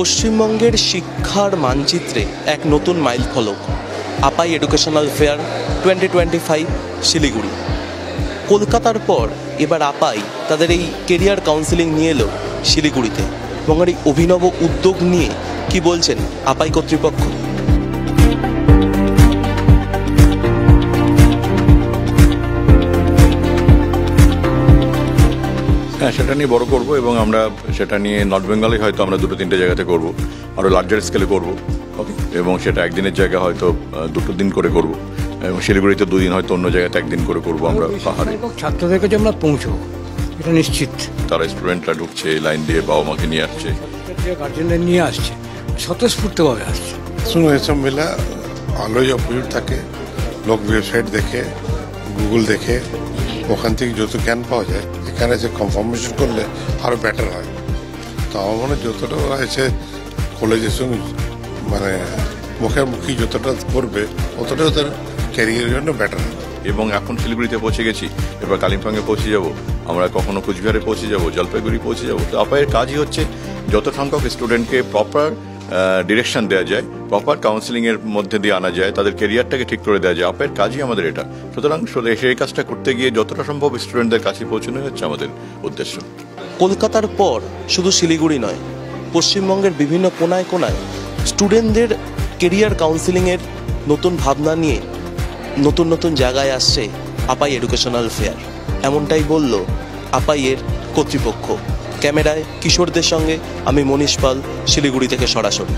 পশ্চিমবঙ্গের শিক্ষার মানচিত্রে এক নতুন মাইলফলক আপাই এডুকেশনাল ফেয়ার 2025 শিলিগুড়ি। কলকাতার পর এবার আপাই তাদের এই কেরিয়ার কাউন্সেলিং নিয়ে এলো শিলিগুড়িতে, এবং এই অভিনব উদ্যোগ নিয়ে কি বলছেন আপাই কর্তৃপক্ষ। হ্যাঁ, সেটা নিয়ে বড় করব এবং আমরা সেটা নিয়ে নর্থ বেঙ্গলে হয়তো আমরা 2-3টে জায়গাতে করব, আরও লার্জার স্কেলে করব। ওকে, এবং সেটা একদিনের জায়গা হয়তো 2 দিন করে করব, এবং শিলিগুড়িতে 2 দিন, হয়তো অন্য জায়গাতে 1 দিন করে করব। আমরা পাহাড়ে ছাত্রদের কাছে আমরা পৌঁছবো, এটা নিশ্চিত। তারা স্টুডেন্টরা ঢুকছে, লাইন দিয়ে বাবা মাকে নিয়ে আসছে, গার্জেনদের নিয়ে আসছে, স্বতঃস্ফূর্তভাবে আসছে। এসব মেলা ভালোই অপরিট থাকে। লোক ওয়েবসাইট দেখে, গুগল দেখে, ওখান থেকে যত জ্ঞান পাওয়া যায়, এখানে যে কনফার্মেশন করলে আরও বেটার হয়। তো আমার মনে হয় যতটা আছে কলেজের সঙ্গে মানে মুখোমুখি যতটা করবে ততটা ওদের ক্যারিয়ারের জন্য বেটার হবে। এবং এখন শিলিগুড়িতে পৌঁছে গেছি, এবার কালিম্পংয়ে পৌঁছে যাব, আমরা কখনো কুচবিহারে পৌঁছে যাব, জলপাইগুড়ি পৌঁছে যাব। তো আপায়ের কাজই হচ্ছে যত সংখ্যক স্টুডেন্টকে প্রপার ডিরেকশন দেওয়া যায়, প্রপার কাউন্সিলিংয়ের মধ্যে দিয়ে আনা যায়, তাদের ক্যারিয়ারটাকে ঠিক করে দেওয়া যায়। আপায়ের কাজই আমাদের এটা। সুতরাং সেই কাজটা করতে গিয়ে যতটা সম্ভব স্টুডেন্টদের কাছে পৌঁছানো হচ্ছে আমাদের উদ্দেশ্য। কলকাতার পর শুধু শিলিগুড়ি নয়, পশ্চিমবঙ্গের বিভিন্ন কোনায় কোনায় স্টুডেন্টদের কেরিয়ার কাউন্সিলিংয়ের নতুন ভাবনা নিয়ে নতুন নতুন জায়গায় আসছে আপাই এডুকেশনাল ফেয়ার। এমনটাই বলল আপাইয়ের কর্তৃপক্ষ। ক্যামেরায় কিশোরদের সঙ্গে আমি মনীষ পাল, শিলিগুড়ি থেকে সরাসরি।